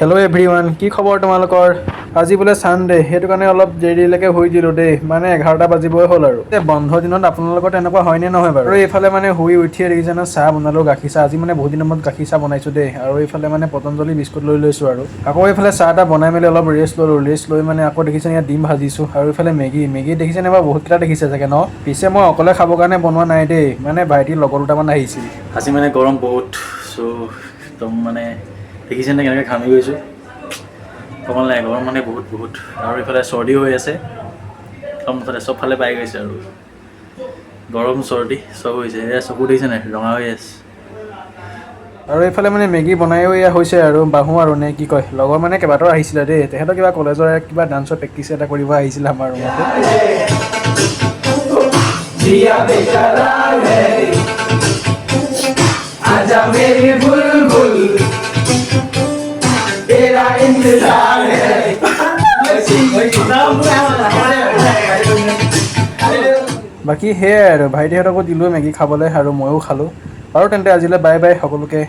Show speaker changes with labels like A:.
A: Hello' everyone, কি খবৰ তোমালোকৰ? আজি বোলে ছানডে, সেইটো কাৰণে অলপ দেৰিলৈকে শুই দিলোঁ দেই। মানে 11টা বাজিবই হ'ল আৰু বন্ধ দিনত আপোনালোকৰ তেনেকুৱা হয়নে নহয় বাৰু? আৰু এইফালে মানে শুই উঠিয়ে দেখিছে ন, চাহ বনালোঁ, গাখীৰ চাহ। আজি মানে বহুত দিনৰ মূৰত গাখীৰ চাহ বনাইছোঁ দেই। আৰু এইফালে মানে পতঞ্জলি বিস্কুট লৈ লৈছোঁ আৰু আকৌ এইফালে চাহ এটা বনাই মেলি অলপ ৰেষ্ট ল'লোঁ। ৰেষ্ট লৈ মানে আকৌ দেখিছে ইয়াত ডিম ভাজিছোঁ। আৰু এইফালে মেগী দেখিছেনে বাৰু? বহুতকেইটা দেখিছে চাগে ন? পিছে মই অকলে খাবৰ কাৰণে বনোৱা নাই দেই, মানে ভাইটিৰ লগৰ দুটামান আহিছিল।
B: আজি মানে গৰম বহুত, চ' একদম মানে দেখিছেনে কেনেকৈ ঘামি গৈছোঁ। ক'ব নালাগে, গৰম মানে বহুত আৰু এইফালে চৰ্দিও হৈ আছে। একদম মুঠতে চবফালে পাই গৈছে আৰু গৰম চৰ্দি চব হৈছে। এয়া চকু দেখিছে নাই, ৰঙা হৈ আছে।
A: আৰু এইফালে মানে মেগী বনায়ো এয়া হৈছে আৰু বাহো আৰু নে কি কয়, লগৰ মানে কেইবাটাও আহিছিলে দেই। তেহেঁতৰ কিবা কলেজৰ কিবা ডান্সৰ প্ৰেক্টিচ এটা কৰিব আহিছিলে আমাৰ ৰুমতে। বাকী সেয়াই আৰু ভাইটিহঁতকো দিলোঁ মেগী খাবলৈ আৰু ময়ো খালোঁ। বাৰু তেন্তে আজিলৈ বাই বাই সকলোকে।